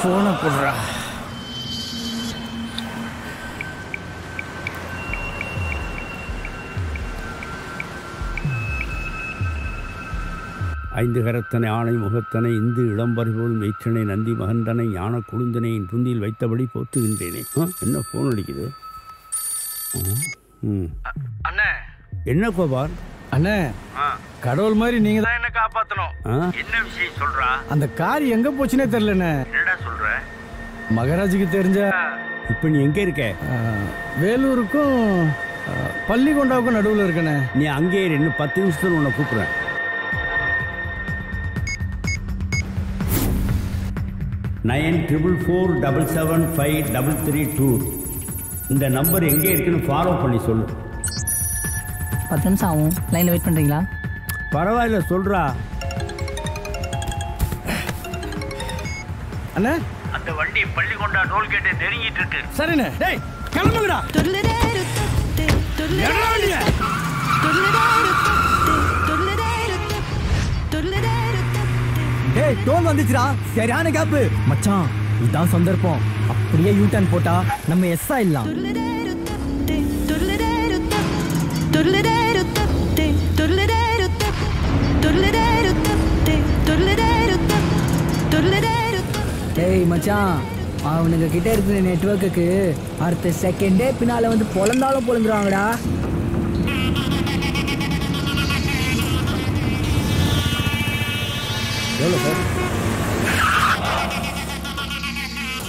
போனை போடுறா. ஐந்து கரத்தனை ஆணை முகத்தனை இந்து இளம்பறை போல் வெயிற்றனை நந்தி மகந்தனை ஞான குழுந்தனை என் புந்தியில் வைத்தபடி போத்துகின்றேனே. என்ன போன் அடிக்குது? அண்ணே என்ன கோபால்? அண்ணே கடவுள் மாதிரி நீங்க தான் என்ன காப்பாத்தணும். என்ன விஷயம் சொல்றா? அந்த கார் எங்க போச்சுன்னே தெரியலண்ணே. என்னடா சொல்ற? மகராஜுக்கு தெரிஞ்ச. இப்ப நீ எங்க இருக்க? வேலூருக்கும் பள்ளிகொண்டாவுக்கும் நடுவில் இருக்கண்ணே. நீ அங்கே இன்னும் 10 நிமிஷத்துல உன்னை கூப்பிடுறேன். நைன் 444775533 இந்த நம்பர் எங்கே இருக்குன்னு ஃபாலோ பண்ணி சொல்லு. 10 நிமிஷம் ஆகும். லைனில் வெயிட் பண்ணுறீங்களா? பரவாயில்ல சொல்கிறா. அண்ணா அந்த வண்டி பள்ளிகொண்டா டோல்கேட்டை நெருங்கிட்டு இருக்கு. சரிண்ணே. டேய் கிளம்புங்கடா. டேய் டோல் வந்துச்சுடா. சரியான கேப்பு மச்சான். இதான் சந்தர்ப்பம். அப்படியே யூ டர்ன் போட்டா நம்ம எஸ் ஆயிடலாம். டேய் மச்சான், அவனுங்க கிட்ட இருக்கிற நெட்வொர்க்குக்கு அடுத்த செகண்டே பின்னால வந்து பொழந்தாலும் பொழந்துருவாங்கடா.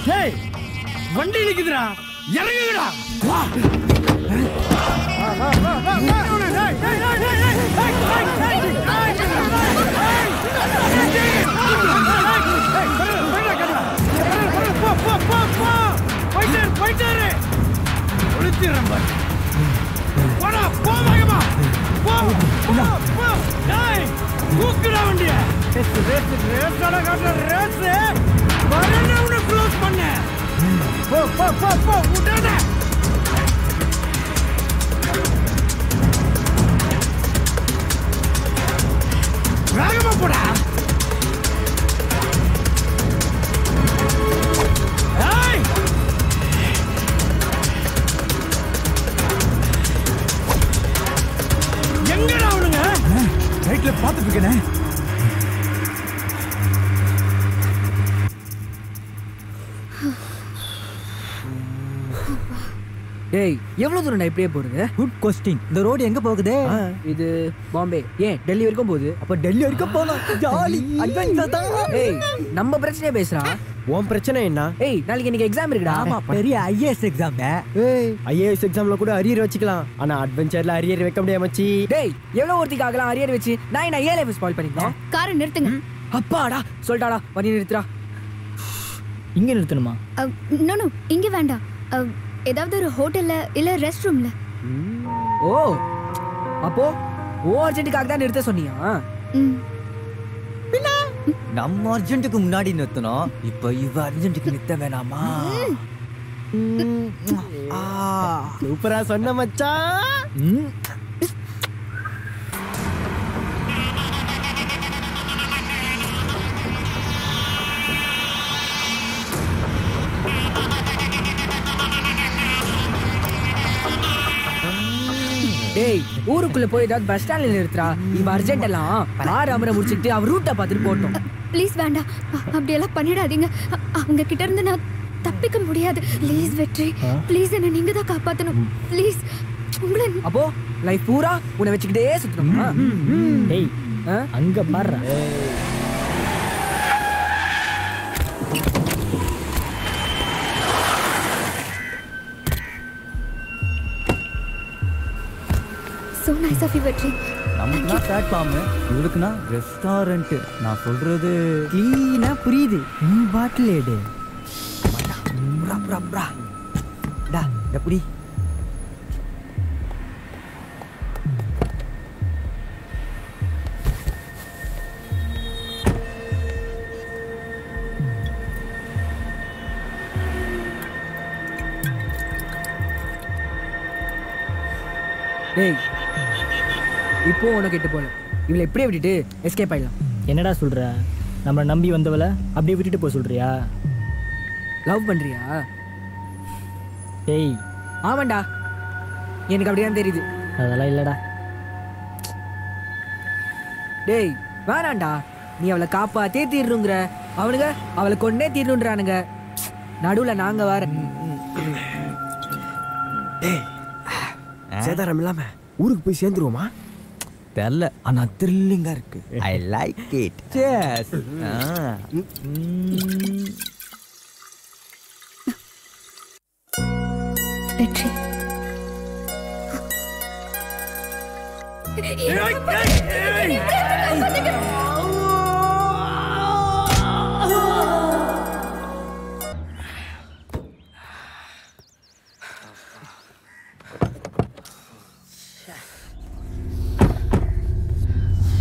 டேய் வண்டி நிக்குதுடா. இறங்குங்கடா. வா. போயிட்டாரு. ஒளிச்சிடுறேன் பாரு. போடா போ வேகமா. போ போ. டேய் தூக்குடா வண்டிய. ரேஸ் காட்டுற ரேஸ். வரேன்னு உன்னை க்ளோஸ் பண்ண. போ போ போ போ விடாத. வேகமா போடா. எங்கடா அவனுங்க? ரைட்ல பாத்துட்டு இருக்கேனே. டேய் எவ்வளவு தூரம்டா இப்படியே போறது? Good question. இந்த ரோடு எங்க போகுது? இது பாம்பே. ஏன் டெல்லி வரைக்கும் போகுது? அப்ப டெல்லி வரைக்கும் போலாம். ஜாலி அட்வென்ச்சர் தான். ஏய் நம்ம பிரச்சனையே பேசுறான். உன் பிரச்சனை என்ன? ஏய் நாளைக்கு எனக்கு எக்ஸாம் இருக்குடா. ஆமா பெரிய ஐஏஎஸ் எக்ஸாம். ஏய் ஐஏஎஸ் எக்ஸாம்ல கூட அரியர் வச்சுக்கலாம். ஆனா அட்வென்ச்சர்ல அரியர் வைக்க முடியாது மச்சி. டேய் எவ்வளவு ஒருத்திக்கு ஆகலாம் அரியர் வச்சு. நான் என்ன ஏ லெவல் ஸ்பாயில் பண்ணிட்டேன். காரை நிறுத்துங்க. அப்பாடா சொல்லிட்டாடா. வண்டி நிறுத்துடா. இங்க நிறுத்தணுமா? நோ நோ இங்க வேண்டாம். ஏதாவது ஒரு ஹோட்டல்ல இல்ல ரெஸ்ட் ரூம்ல. ஓ அப்போ ஓ அர்ஜென்ட்டுக்காக தான் நிறுத்த சொன்னியா? நம்ம அர்ஜென்ட்டுக்கு முன்னாடி நிறுத்தணும். இப்ப இவ அர்ஜென்ட்டுக்கு நிறுத்த வேணாமா? சூப்பரா சொன்ன மச்சான். டேய் ஊருக்குள்ள போய் ஏதாவது பஸ் ஸ்டாண்ட்ல நிறுத்துறா. இவ அர்ஜென்ட் எல்லாம் கார் அமர முடிச்சிட்டு அவர் ரூட்டை பார்த்துட்டு போட்டோம். ப்ளீஸ் வேண்டாம். அப்படியெல்லாம் பண்ணிடாதீங்க. அவங்க கிட்ட இருந்து நான் தப்பிக்க முடியாது. ப்ளீஸ் வெற்றி, ப்ளீஸ் என்ன நீங்க தான் காப்பாத்தணும். ப்ளீஸ் உங்களை. அப்போ லைஃப் பூரா உன்னை வச்சுக்கிட்டே சுத்தணுமா? டேய் அங்க பாரு. So nice of you, Vetri. நமக்குனா பிளாட்ஃபார்ம், இவருக்குனா ரெஸ்டாரண்ட். நான் சொல்றது கிளீனா புரியுது. நீ பாட்டில் எடு. எப்படி டேய் இப்போ உனக்கு எட்டு போல இவளை எப்படியே விட்டுட்டு எஸ்கேப் ஆயிடலாம். என்னடா சொல்ற? நம்ம நம்பி வந்தவளை அப்படியே விட்டுட்டு போக சொல்றியா? லவ் பண்றியா? ஏய் ஆமாண்டா, எனக்கு அப்படிதான் தெரியுது. அதெல்லாம் இல்லடா. டேய் வேணாண்டா, நீ அவளை காப்பாத்தே தீர்ணுங்கிற, அவனுங்க அவளை கொண்டே தீர்ணுன்றானுங்க. நடுவில் நாங்க வேற. சேதாரம் இல்லாம ஊருக்கு போய் சேர்ந்துருவோமா? தெரியல, ஆனா த்ரில்லிங்கா இருக்கு. I like it. Cheers. வெற்றி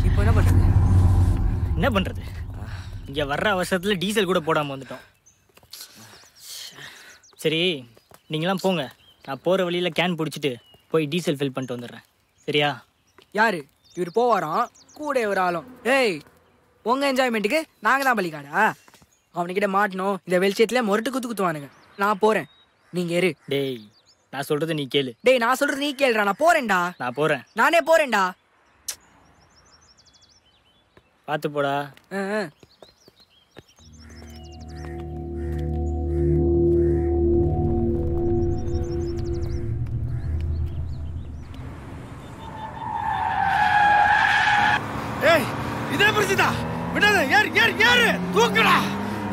இப்போ என்ன பண்றது? என்ன பண்றது? இங்க வர்ற அவசரத்துல டீசல் கூட போடாம வந்துட்டோம். சரி நீங்களாம் போங்க, நான் போற வழியில கேன் பிடிச்சிட்டு போய் டீசல் ஃபில் பண்ணிட்டு வந்துடுறேன். சரியா? யாரு இவர் போவாராம், கூட ஒரு ஆளும். ஏய், உங்க என்ஜாய்மெண்ட்டுக்கு நாங்க தான் பலிக்காடா? அவனுக்கிட்ட மாட்டணும், இந்த வெளிச்சத்துல முரட்டு குத்து குத்துவானுங்க. நான் போறேன், நீங்க இரு. டேய் நான் சொல்றது நீ கேளு. டேய் நான் சொல்றது நீ கேளுடா. நான் போறேன்டா. நான் போறேன். நானே போறேன்டா. பார்த்து போடா. ஏய் இதே பிரச்சனை விடாத. ஏறு ஏறு ஏறு, தூக்குடா.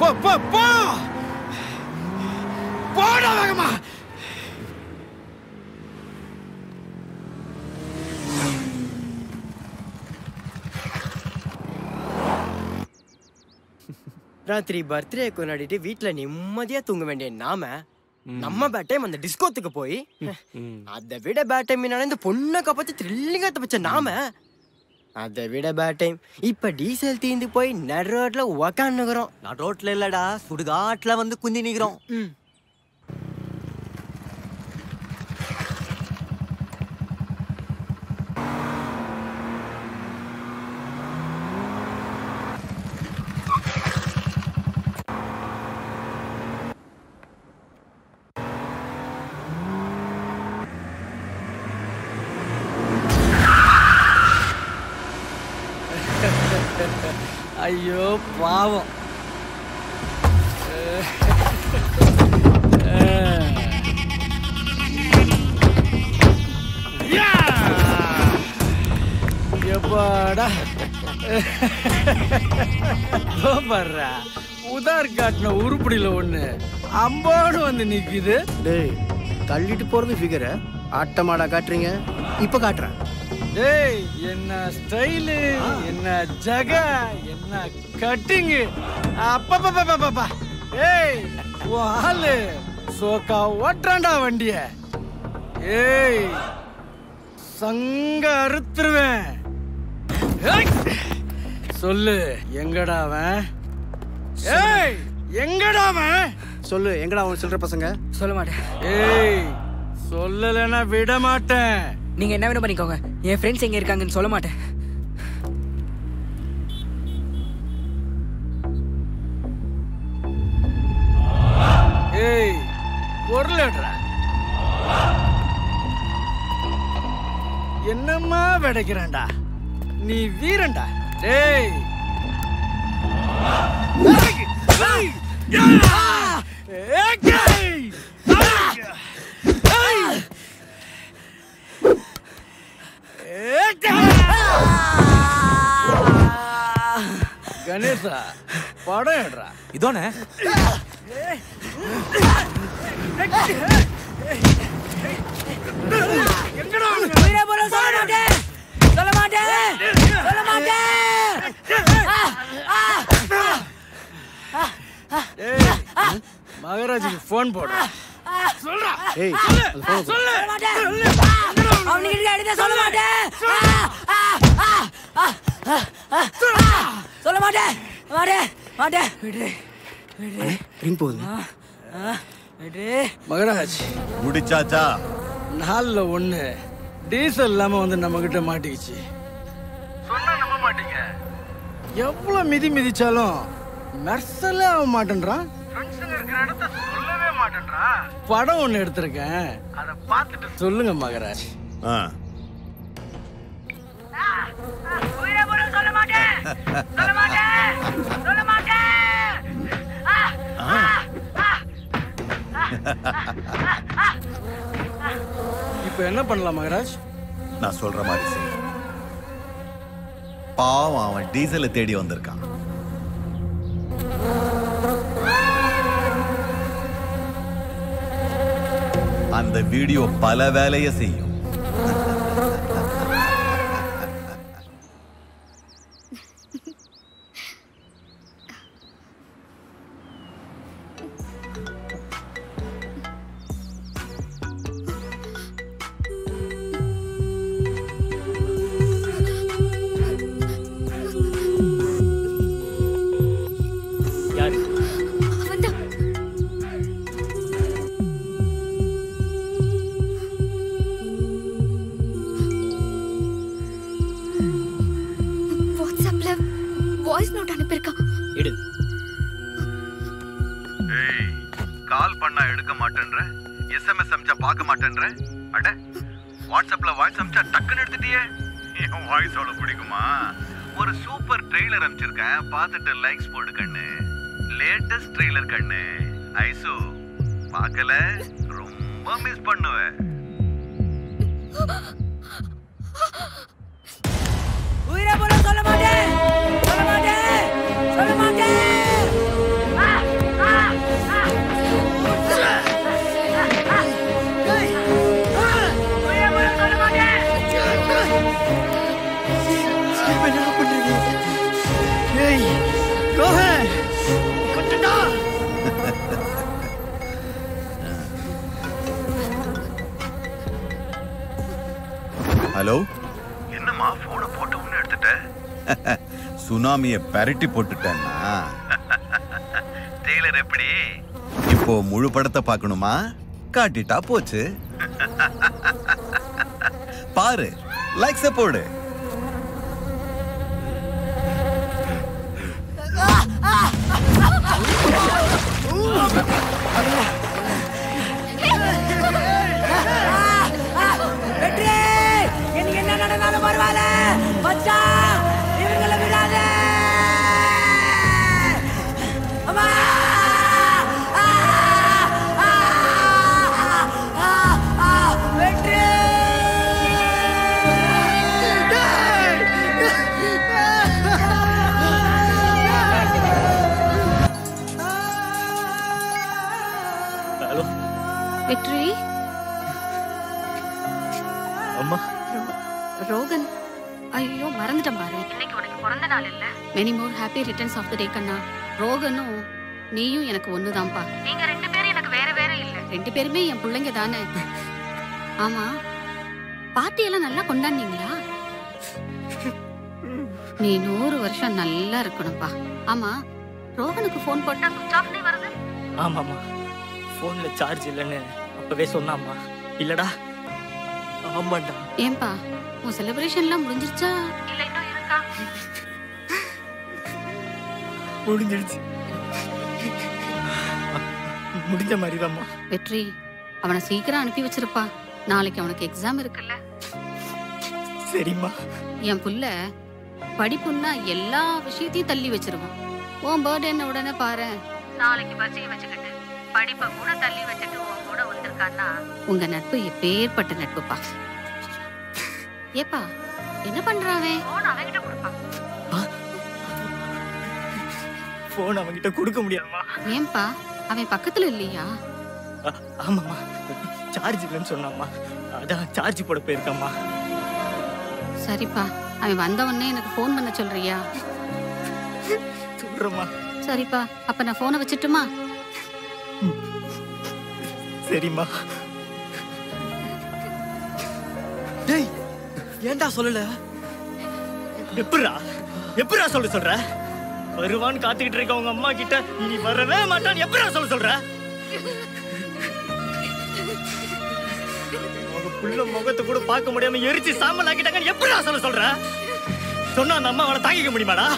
போ போ போ, போடா வேகமா. ராத்திரி பர்த்டே கொண்டாடிட்டு வீட்டுல நிம்மதியா தூங்க வேண்டிய நாம நம்ம பேட் டைம் அந்த டிஸ்கோத்துக்கு போய் அதை விட பேட் டைம் இந்த பொண்ணை காப்பாத்தி த்ரில்லிங்கா தப்பிச்ச நாம அதை விட பேட் டைம் இப்ப டீசல் தீந்து போய் நடு ரோட்ல உக்காந்துக்கிறோம். நான் ரோட்ல இல்லடா, சுடுகாட்டுல வந்து குந்தி நிக்கிறோம். ஐயோ பாவம். எப்பாடா பாடுறா, உதார் காட்டின உருப்படியில ஒண்ணு அம்போடு வந்து நிக்குது. டேய் தள்ளிட்டு போறது ஃபிகர ஆட்டமாடா காட்டுறீங்க, இப்ப காட்டுறேன். டேய் என்ன ஸ்டைலு, என்ன ஜக, என்ன கட்டிங்கு. அப்பப்பா ஏய் வாலு சோக்கா ஓட்டுறான்டா வண்டிய. ஏய் சங்க அறுத்துருவேன். சொல்லு எங்கடா அவன்? ஏய் எங்கடா அவன்? சொல்லு எங்கடா அவன் சொல்ற பசங்க? சொல்ல மாட்டேன். ஏய் சொல்லலைன்னா விட மாட்டேன். நீங்க என்ன வேணும் பண்ணிக்கோங்க, என் ஃப்ரெண்ட்ஸ் எங்க இருக்காங்கன்னு சொல்ல மாட்டேன். ஏய் பொருளடா, என்னம்மா விடைக்கிறான்டா நீ வீரன்டா. டேய் கணேசா படம் எடுறா. இதோனே சொல்ல மாட்டேன். மகாராஜுக்கு போன் போடு. சொல்றா. ஏய் சொல்லு. அவனுக்கு அடிக்க சொல்ல மாட்டேன். சொல்ல மாட்டேன். மாட்டேன். விடு. ரிங் போகுது. மகாராஜ் முடிச்சாச்சா? நாள்ல ஒண்ணு டீசல் இல்லாம வந்து நம்ம கிட்ட மாட்டிக்கிச்சு. சொன்னா நம்ப மாட்டீங்க. எவ்வளவு மிதிச்சாலும் மெர்சலே ஆக மாட்டேன்றான். ஃப்ரெண்ட்ஸுங்க இருக்கிற இடத்த சொல்லவே மாட்டேன்றா. படம் ஒண்ணு எடுத்திருக்கேன், அதை பார்த்துட்டு சொல்லுங்க மகராஜ். சொல்ல மாட்டேன் சொல்ல மாட்டேன் சொல்ல மாட்டேன். இப்ப என்ன பண்ணலாம் மகராஜ்? நான் சொல்ற மாதிரி செய். பாவம், அவன் டீசலை தேடி வந்திருக்கான். அந்த வீடியோ பல வேலையை செய்யும். கால் பண்ணா எடுக்க மாட்டேன்ற, எஸ்எம்எஸ் அனுப்பிச்சா பார்க்க மாட்டேன்ற. அட, வாட்ஸ்அப்ல வாய்ஸ் அனுப்பிச்சா டக்குன்னு எடுத்துட்டியே. என் வாய்ஸ் அவ்வளவு பிடிக்குமா? ஒரு சூப்பர் ட்ரெய்லர் அனுப்பிச்சிருக்கேன், பார்த்துட்டு லைக்ஸ் போடு கண்ணு. லேட்டஸ்ட் ட்ரெய்லர் கண்ணு. ஐசு பார்க்கல, ரொம்ப மிஸ் பண்ணுவேன். உயிரை போல சொல்ல மாட்டேன் சொல்ல மாட்டேன் சொல்ல மாட்டேன். ஹலோ, என்னம்மா போனை போட்டு ஒண்ணு எடுத்துட்ட? சுனாமிய பரட்டி போட்டுட்டேன்னா டெய்லர் எப்படி? இப்போ முழு படத்தை பார்க்கணுமா? காட்டிட்டா போச்சு. பாரு, லைக்ஸ் போடு. என்ன நடந்தாலும் பரவாயில்ல மச்சான், இவங்களை விடாத. அம்மா வெற்றி. ஹலோ வெற்றி. அம்மா. ரோகன், ஐயோ மறந்துட்டேன் பாரு, இன்னைக்கு உனக்கு பிறந்த நாள் இல்ல. Many more happy returns of the day கண்ணா. ரோகனும் நீயும் எனக்கு ஒண்ணுதான்ப்பா. நீங்க ரெண்டு பேரும் எனக்கு வேற வேற இல்ல, ரெண்டு பேருமே என் பிள்ளைங்க தானே. ஆமா, பார்ட்டி எல்லாம் நல்லா கொண்டாடுனீங்களா? நீ 100 வருஷம் நல்லா இருக்கணும்பா. ஆமா, ரோகனுக்கு போன் போட்டா சுவிட்ச் ஆஃப்னே வருது. ஆமாம்மா, போன்ல சார்ஜ் இல்லைன்னு அப்பவே சொன்னாம்மா. இல்லடா. ஆமாண்டா. ஏன்பா, உன் செலிப்ரேஷன்லாம் முடிஞ்சிருச்சா இல்ல இன்னும் இருக்கா? முடிஞ்சிருச்சு. முடிஞ்ச மாதிரிதாம்மா. வெற்றி, அவனை சீக்கிரம் அனுப்பி வச்சிருப்பா, நாளைக்கு அவனுக்கு எக்ஸாம் இருக்குல்ல. சரிம்மா. என் புள்ள படிப்புன்னா எல்லா விஷயத்தையும் தள்ளி வச்சிருவான். உன் பர்த்டே உடனே பாரு, நாளைக்கு பரிச்சையை வச்சுக்கிட்டு படிப்பை கூட தள்ளி வச்சுட்டு உன் கூட வந்திருக்கான்னா உங்க நட்பு எப்பேற்பட்ட நட்புப்பா. ஏப்பா, என்ன பண்றாவே? அவன்கிட்ட கொடுப்பா. போன் அவன்கிட்ட கொடுக்க முடியாதுமா. ஏன்பா, அவன் பக்கத்துல இல்லையா? ஆமாம்மா, சார்ஜ் இல்லைன்னு சொன்னாம்மா, அதான் சார்ஜ் போட போயிருக்காம்மா. சரிப்பா, அவன் வந்த உடனே எனக்கு போன் பண்ண சொல்றியா? சொல்றேம்மா. சரிப்பா, அப்ப நான் போனை வச்சுட்டுமா? சரிம்மா. டேய், ஏன்டா சொல்லல? எப்படா சொல்ற? வருவான்னு காத்துக்கிட்டு இருக்க உங்க அம்மா கிட்ட இனி வரவே மாட்டான்னு எப்படா சொல்ற? உங்க புள்ள முகத்தை கூட பார்க்க முடியாம எரிச்சு சாம்பல் ஆக்கிட்டாங்கன்னு எப்படா சொல்ற? சொன்னா அந்த அம்மா அவளை தாங்கிக்க முடியுமாடா?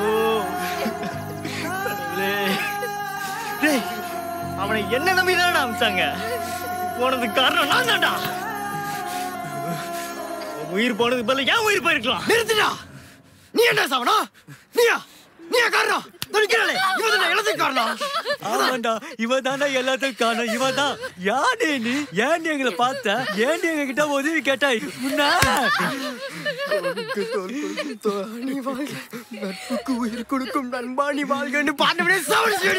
ஓ உன்னை என்ன நம்பிதான் அமிச்சாங்க. போனதுக்கு காரணம் நான் தான்டா. உயிர் போனதுக்கு பதிலா ஏன் உயிர் போயிருக்கலாம்? நிறுத்துடா. நீ என்ன சாவனா? நீயா காரணம்? துணிக்கிறாளே இவதான் எல்லாத்துக்கும் காரணம். ஆமாண்டா, இவதான்டா எல்லாத்துக்கும் காரணம். இவதான். யானே நீ? ஏன் எங்களை பார்த்த? ஏன் எங்க கிட்ட உதவி கேட்டாய்? நீ வாழ்க, நட்புக்கு உயிர் கொடுக்கும் நண்பா நீ வாழ்கன்னு பாண்டவனே சாவடிச்சு.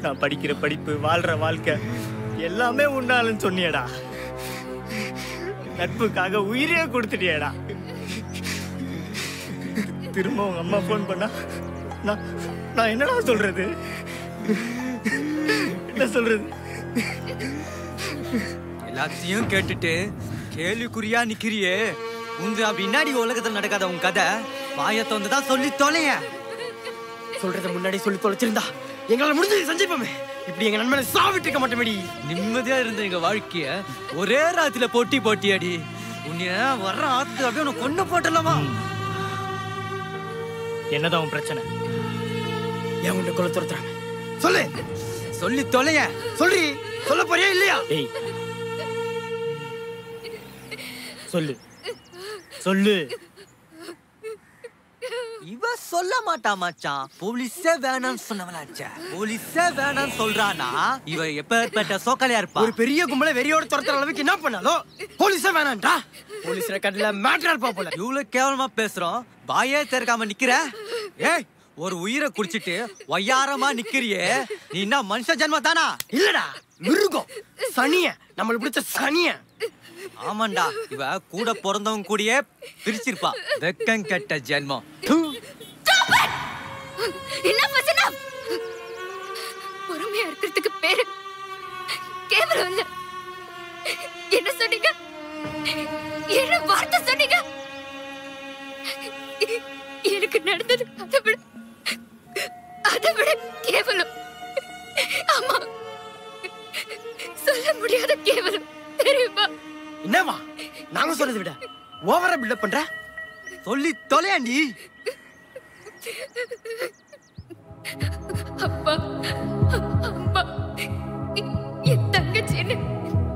நான் படிக்கிற படிப்பு, வாழ்ற வாழ்க்கை எல்லாமே உன்னாலன்னு சொன்னியடா. நட்புக்காக உயிரே கொடுத்துட்டியடா. திரும்ப உங்க அம்மா போன் பண்ணா நான் என்னடா சொல்றது? என்ன சொல்றது? எல்லாத்தையும் கேட்டுட்டு கேள்விக்குறியா நிக்கிறியே. உங்க பின்னாடி உலகத்துல நடக்காத உன் கதை வாயத்தை வந்துதான் சொல்லி தொலைய. சொல்றத முன்னாடி சொல்லி தொலைச்சிருந்தா எங்களால முடிஞ்சது செஞ்சிருப்போமே. இப்படி எங்க நண்பனை சாவிட்டு இருக்க மாட்டேமேடி. நிம்மதியா இருந்த எங்க வாழ்க்கைய ஒரே ராத்திரில போட்டி அடி. உன்னைய வர்ற ஆத்து அப்படியே உன்னை கொண்டு போட்டலாமா? என்னதான் உன் பிரச்சனை? ஏன் உன்னை கொலை துரத்துறாங்க? சொல்லு. சொல்லி தொலைய. சொல்றி. சொல்ல போறியா இல்லையா? ஏய் சொல்லு சொல்லு. இவ சொல்ல மாட்டா மச்சான். போலீஸே வேணாம்னு சொன்னவளாச்சே. போலீஸே வேணாம்னு சொல்றானா இவ எப்பேற்பட்ட சோக்கலையா இருப்பா? ஒரு பெரிய கும்பலை வெறியோட துரத்துற அளவுக்கு என்ன பண்ணாலும் போலீஸே வேணாம்டா. போலீஸ் ரெக்கார்ட்ல மேட்டர் இருப்பா போல. இவ்வளவு கேவலமா பேசுறோம், வாயே திறக்காம நிக்கிற. ஏய், ஒரு உயிரை குடிச்சிட்டு ஒய்யாரமா நிக்கிறியே, நீ என்ன மனுஷ ஜென்மம் தானா? இல்லடா, மிருகம், சனிய, நம்மள பிடிச்ச சனிய. ஆமாண்டா, இவ கூட பிறந்தவங்க கூடயே பிரிச்சிருப்பா. வெக்கம் கெட்ட ஜென்மம். பொறுமையா இருக்கிறதுக்கு பேரு கேவலம் இல்ல. என்ன சொன்னீங்க? என்ன வார்த்தை சொன்னீங்க? எனக்கு நடந்தது அதை விட கேவலம். ஆமா, சொல்ல முடியாத கேவலம் தெரியுமா? என்னவா நாங்க சொல்றதை விட ஓவரா பில்டப் பண்ற? சொல்லி தொலையா நீ. அப்பா அம்மா என் தங்கச்சின்னு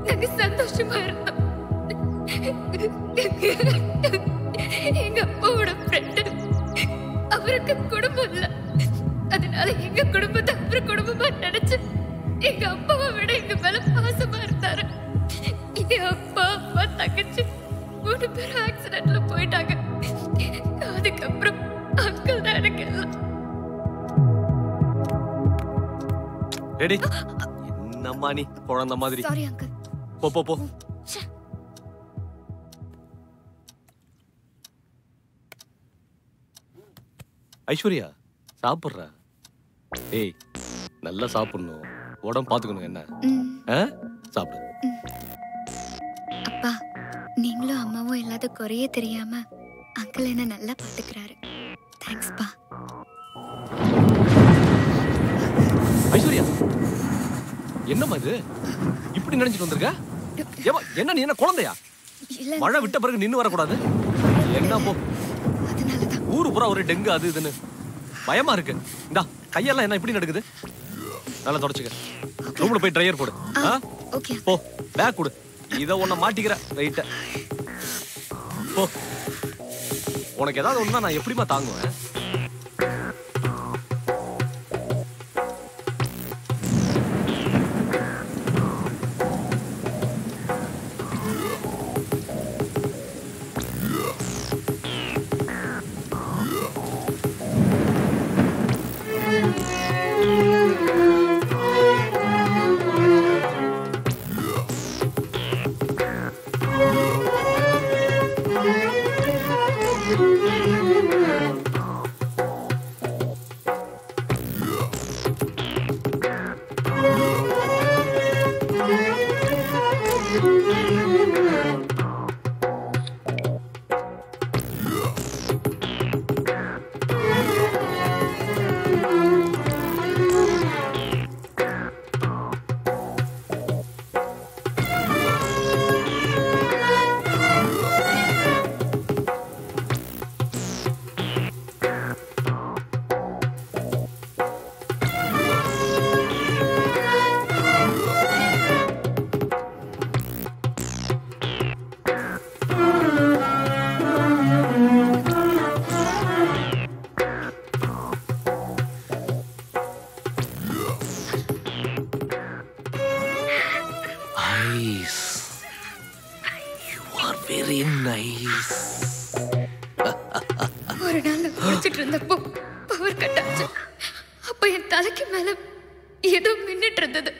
நாங்க சந்தோஷமா இருந்தோம். எங்க அப்பாவோட ஃப்ரெண்டு, அவருக்கு குடும்பம் இல்ல. அதனால எங்க குடும்பத்தை அவரு குடும்பமா நினைச்சு எங்க அப்பாவை விட எங்க மேல பாசமா இருந்தாரு. என் அப்பா அம்மா தங்கச்சி 3 பேரும் ஆக்சிடென்ட்ல போயிட்டாங்க. அதுக்கப்புறம் அங்கிள் தான் எனக்கு எல்லாம். ரெடி? என்னம்மா நீ குழந்தை மாதிரி? Sorry uncle. போ போ போ. ஐஸ்வர்யா சாப்பிடுற? ஏய், நல்லா சாப்பிடணும், உடம்பு பாத்துக்கணும். என்ன சாப்பிடு. அப்பா, நீங்களும் அம்மாவும் இல்லாத குறையே தெரியாம அங்கிள் என்ன நல்லா பாத்துக்கிறாரு. தேங்க்ஸ் பா. ஐஸ்வர்யா, என்னம்மா இது இப்படி நினைச்சிட்டு வந்திருக்க? ஏமா, என்ன நீ என்ன குழந்தையா? மழை விட்ட பிறகு நின்னு வரக்கூடாது. என்ன போ, ஊரு பூரா ஒரு டெங்கு அது இதுன்னு பயமா இருக்கு. இந்தா கையெல்லாம் என்ன இப்படி நடக்குது? நல்லா தொடச்சுக்க. ரூம்ல போய் ட்ரையர் போடு. போ, பேக் கொடு. இத உன்னை மாட்டிக்கிற ரைட்ட. போ, உனக்கு ஏதாவது ஒண்ணா நான் எப்படிமா தாங்குவேன்? Very nice. ஒரு நாள் நான் குளிச்சுட்டு இருந்தப்போ பவர் கட் ஆச்சு. அப்ப என் தலைக்கு மேல ஏதோ மின்னிட்டு இருந்தது.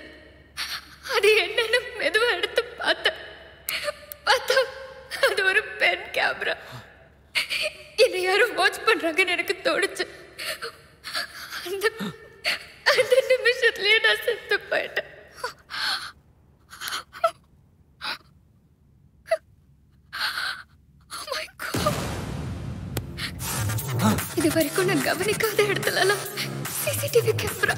அது என்னன்னு மெதுவா எடுத்து பார்த்தா அது ஒரு பென் கேமரா. என்னை யாரும் வாட்ச் பண்றாங்கன்னு எனக்கு தோணுச்சு. அந்த நிமிஷத்துலயே நான் செத்து போயிட்டேன். இது வரைக்கும் நான் கவனிக்காத இடத்துலலாம் சிசிடிவி கேமரா.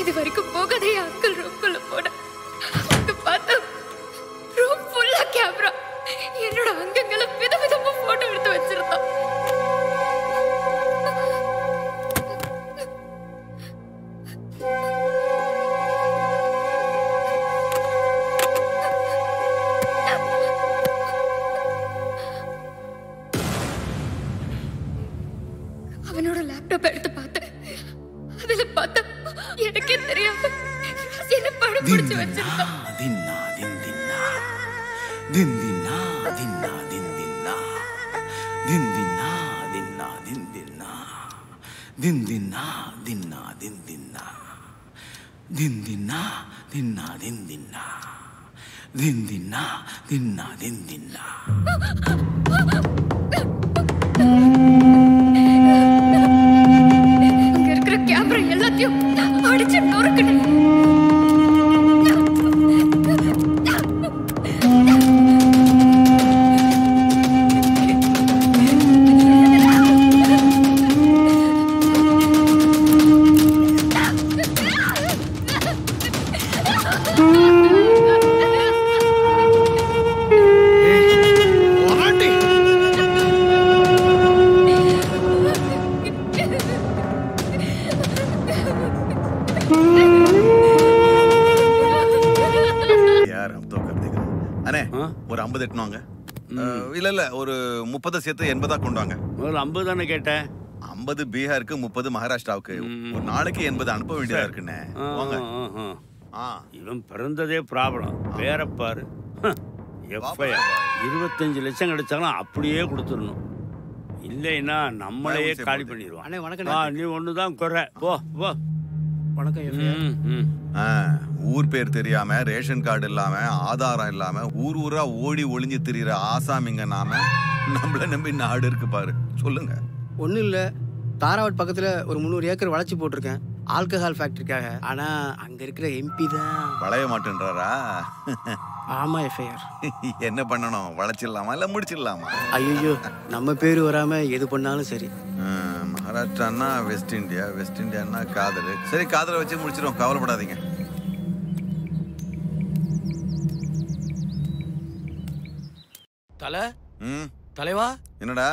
இது வரைக்கும் போகாதே அங்கிள் ரூம்குள்ள போன. அங்க பார்த்தா ரூம் ஃபுல்லா கேமரா. என்னோட அங்கங்களை விதவிதமா போட்டோ எடுத்து வச்சிருந்தான். அவனோட லேப்டாப் எடுத்து பார்த்தேன். அதுல பார்த்தா எனக்கே தெரியாம என்ன படம் பிடிச்சு வச்சிருந்தான். தின்னா தின்னா தின்னா தின்னா தின்னா தின்னா தின்னா தின்னா தின்னா தின்னா தின்னா தின்னா தின்னா தின்னா தின்னா தின்னா தின்னா. அங்க இருக்கிற கேமரா எல்லாத்தையும் அடிச்சு நொறுக்குனேன். ஒரு 50 எட்டுவாங்க. இல்ல ஒரு 30 சேர்த்து 80 கொண்டு வாங்க. ஒரு 50 தானே கேட்டேன். 50 பீகாருக்கு, 30 மகாராஷ்டிராவுக்கு. ஒரு நாளைக்கு 80 அனுப்ப வேண்டியதா இருக்குண்ணே. இவன் பிறந்ததே ப்ராப்ளம். வேற பாரு, எஃப்ஐஆர் 25 லட்சம் கிடைச்சாலும் அப்படியே கொடுத்துடணும். இல்லைன்னா நம்மளையே காலி பண்ணிடுவான். அண்ணே வணக்கம். நீ ஒண்ணுதான் குறை. போ போ. வணக்கம். ஊர் பேர் தெரியாம, ரேஷன் கார்டு இல்லாம, ஆதாரம் இல்லாம ஊர் ஊரா ஓடி ஒளிஞ்சு திரியிற ஆசாமிங்க நாம. நம்மள நம்பி நாடு இருக்கு பாரு. சொல்லுங்க. ஒன்றும் இல்லை, தாராவட் பக்கத்தில் ஒரு 300 ஏக்கர் வளைச்சி போட்டிருக்கேன் ஆல்கஹால் ஃபேக்டரிக்காக. ஆனால் அங்கே இருக்கிற எம்பி தான் வளைய மாட்டேன்றாரா? ஆமாம், எஃப்ஐஆர். என்ன பண்ணணும்? வளைச்சிடலாமா இல்லை முடிச்சிடலாமா? ஐயோ, நம்ம பேர் வராமல் எது பண்ணாலும் சரி. மகாராஷ்டிரான்னா வெஸ்ட் இந்தியா, வெஸ்ட் இந்தியான்னா காதல். சரி, காதலை வச்சு முடிச்சிடும், கவலைப்படாதீங்க. தலை தலைவா. என்னடா?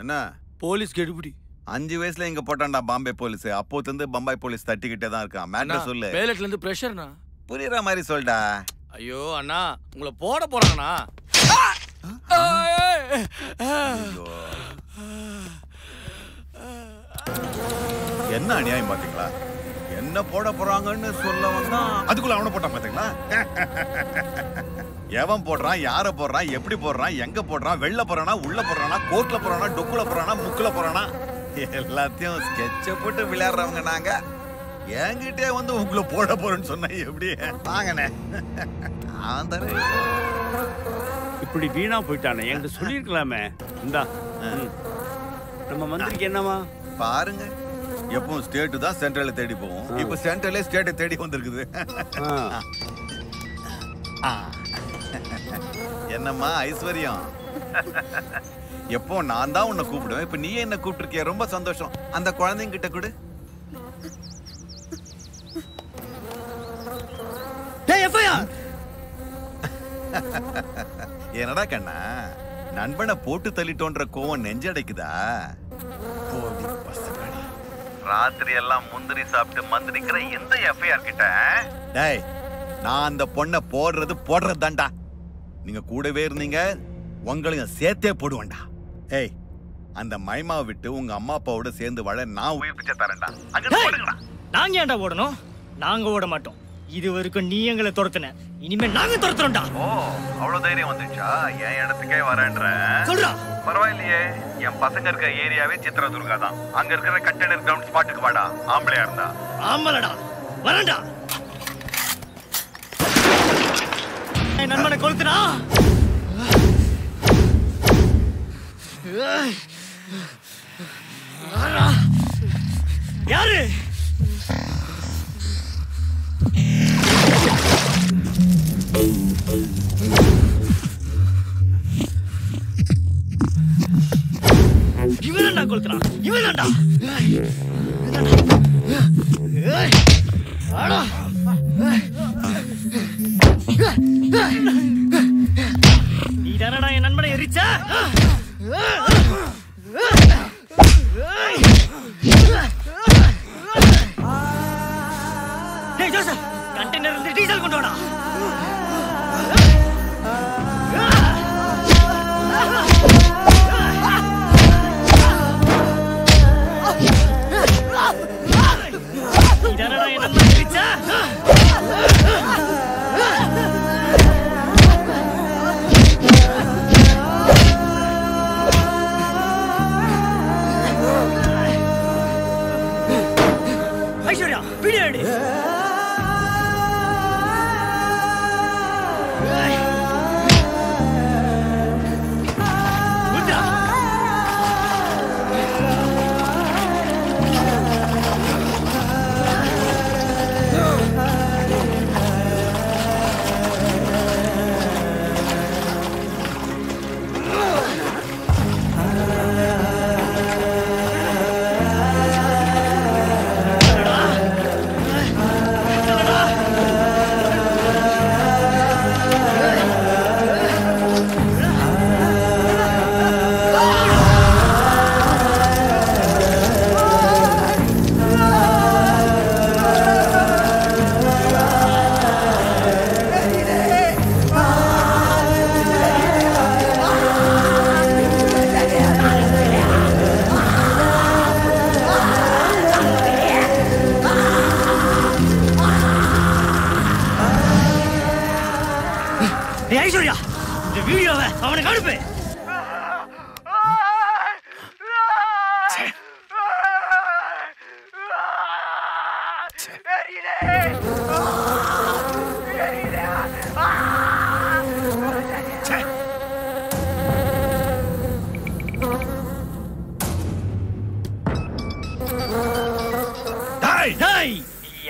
என்ன போலீஸ் கெடுபிடி? 5 வயசுல இங்க போட்டான்டா பாம்பே போலீஸ். அப்போது இருந்து பம்பாய் போலீஸ் தட்டிக்கிட்டே தான் இருக்கான். மேட்டர் சொல்லு. மேலட்ல இருந்து பிரஷர்னா புரியுற மாதிரி சொல்டா. ஐயோ அண்ணா, உங்களை போட போறாங்கண்ணா. என்ன அநியாயம் பாத்தீங்களா? என்ன போட போறாங்கன்னு சொல்ல வந்தா அதுக்குள்ள அவனை போட்டான் பாத்தீங்களா? எவன் போடுறான், யார போடுறான், எப்படி போடுறான், எங்க போடுறான், வெளில போறானா, உள்ள போறானா, கோர்ட்ல போறானா, டொக்குல போறானா, முக்குல போறானா, எல்லாத்தையும் ஸ்கெட்ச போட்டு விளையாடுறவங்க நாங்க. என்கிட்டே வந்து உங்களை போட போறேன்னு சொன்ன எப்படி? வாங்கண்ணே. இப்படி வீணா போயிட்டானே, என்கிட்ட சொல்லியிருக்கலாமே. இந்தா நம்ம மந்திரிக்கு என்னவா பாருங்க. எப்பவும் ஸ்டேட்டு தான் சென்ட்ரலை தேடி போவோம். இப்ப சென்ட்ரலே ஸ்டேட்டை தேடி வந்திருக்குது. என்னம்மா ஐஸ்வர்யம்? எப்போ நான் தான் உன்னை கூப்பிடுவேன், இப்ப நீ என்ன கூப்பிட்டுருக்கிய. ரொம்ப சந்தோஷம். அந்த குழந்தைங்க கிட்ட கொடு. எஃப்ஐஆர். என்னடா கண்ணா, நண்பனை போட்டு தள்ளிட்டோன்ற கோவம் நெஞ்சடைக்குதா? ராத்திரி எல்லாம் முந்திரி சாப்பிட்டு மந்திரிக்கிற எந்த எஃப்ஐஆர் கிட்ட? டேய், நான் அந்த பொண்ணை போடுறது தான்டா. நீங்க கூடவே இருந்தீங்க, உங்களையும் சேர்த்தே போடுவேன்டா. ஏய், அந்த மைமாவை விட்டு உங்க அம்மா அப்பாவோட சேர்ந்து வாழ நான் உயிர் பிச்சை தரேன்டா. அங்க போடுங்கடா. நாங்க ஏன்டா ஓடணும்? நாங்க ஓட மாட்டோம். இது வரைக்கும் நீ எங்களை துரத்துன, இனிமே நாங்க துரத்துறோம்டா. ஓ, அவ்வளவு தைரியம் வந்துச்சா? என் இடத்துக்கே வரேன்ற சொல்றா. பரவாயில்லையே, என் பசங்க இருக்க ஏரியாவே சித்ரதுர்கா தான். அங்க இருக்கிற கண்டெய்னர் கிரவுண்ட் ஸ்பாட்டுக்கு வாடா. ஆம்பளையா இருந்தா. ஆம்பளடா, வரேன்டா. என் நண்பனை கொளுத்துனா யாரு? இவன்டா கொளுத்துறான், இவன்டா. நீ தானடா என் நண்பனை எரிச்சா? டேய் ஜோசப், கண்டெய்னர் இருந்து டீசல் கொண்டு வாடா. நீ தானடா என் நண்பனை எரிச்சா? ஐஸ்வர்யா, வீடியோ எடு. ஐஸ்வர்யா, இந்த வீடியோவை அவனுக்கு அனுப்பு.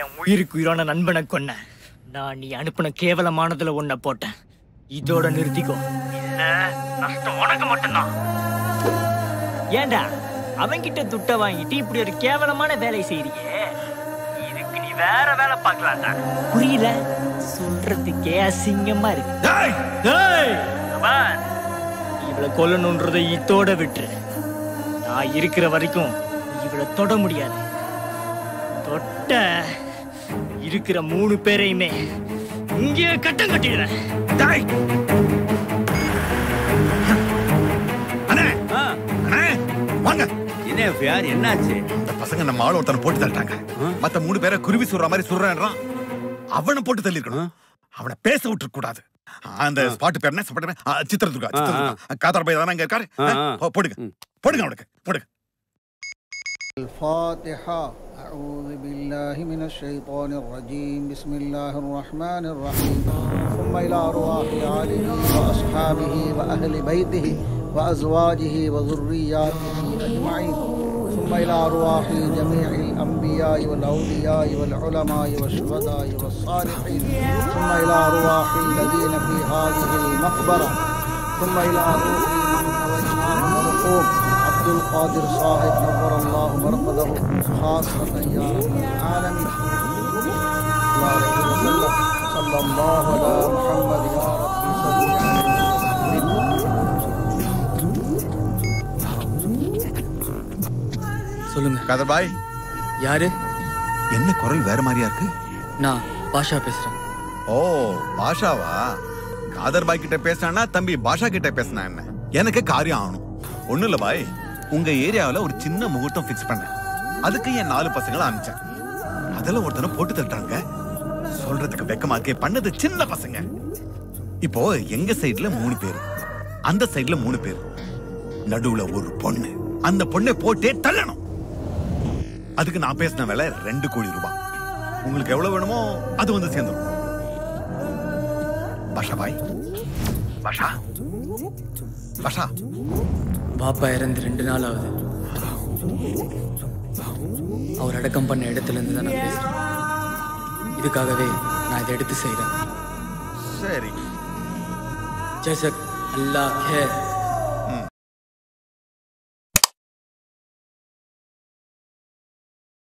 என் உயிருக்கு உயிரான நண்பனை கொன்ன. நான் நீ அனுப்பின கேவலமானதுல ஒன்ன போட்டேன். இதோட நிறுத்திக்கோ, இல்ல நஷ்டம் உனக்கு மட்டும்தான். ஏண்டா அவன்கிட்ட துட்ட வாங்கிட்டு இப்படி ஒரு கேவலமான வேலை செய்றியே? இதுக்கு நீ வேற வேலை பார்க்கலாம்டா. புரியல? சொல்றதுக்கே அசிங்கமா இருக்கு. இவளை கொல்லணுன்றதை இதோட விட்டு, நான் இருக்கிற வரைக்கும் இவளை தொட முடியாது. தொட்ட இருக்கிற 3 பேரையுமே இங்கே கட்டம் கட்டிடுறேன். என்னாச்சு? அந்த பசங்க நம்ம ஆள் ஒருத்தனை போட்டு தள்ளிட்டாங்க. மத்த 3 பேரை குருவி சுடுற மாதிரி சுடுறான். அவனை போட்டு தள்ளிருக்கணும். அவனை பேச விட்டு கூடாது. அந்த ஸ்பாட் பேர் என்ன? சித்ரதுர்கா. காதார் பை தானே அங்க இருக்காரு. போடுங்க போடுங்க அவனுக்கு போடுங்க. الفاتحة. أعوذ بالله من الشيطان الرجيم. بسم الله الرحمن الرحيم. ثم إلى أرواح آله وأصحابه وأهل بيته وأزواجه وذرياته أجمعين. ثم إلى أرواح جميع الأنبياء والأولياء والعلماء والشهداء والصالحين. ثم إلى أرواح الذين في هذه المقبرة. ثم إلى روح الإمام المرحوم عبد القادر صاحب نور الله مرقده خاصة يا رب العالمين. الله عليه وسلم. सल्लल्लाहु अला मुहम्मद या रब्बी सल्ली சொல்லுங்க கதர் பாய். யாரு? என்ன குரல் வேற மாதிரியா இருக்கு? நான் பாஷா பேசுறேன். ஓ பாஷாவா? காதர் பாய் கிட்ட பேசினா தம்பி பாஷா கிட்ட பேசினா என்ன? எனக்கு காரியம் ஆகணும். ஒண்ணு இல்ல பாய், உங்க ஏரியாவில் ஒரு சின்ன முகூர்த்தம் பிக்ஸ் பண்ணேன். அதுக்கு என் 4 பசங்களை அனுப்பிச்சேன். அதெல்லாம் ஒருத்தனை போட்டு தட்டாங்க. சொல்றதுக்கு வெக்கமாக்கே பண்ணது சின்ன பசங்க. இப்போ எங்க சைடுல 3 பேர், அந்த சைடுல 3 பேர், நடுவுல ஒரு பொண்ணு. அந்த பொண்ணை போட்டே தள்ளணும். அதுக்கு நான் பேசின விலை 2 கோடி ரூபாய். உங்களுக்கு எவ்வளவு வேணுமோ அது வந்து சேர்ந்துடும். பாஷா பாய், பாஷா பாஷா. பாப்பா இறந்து 2 நாள் ஆகுது. அவர் அடக்கம் பண்ண இடத்துல இருந்து தான் நான் பேசுறேன். இதுக்காகவே நான் இதை எடுத்து செய்யறேன். சரி. जैसे अल्लाह है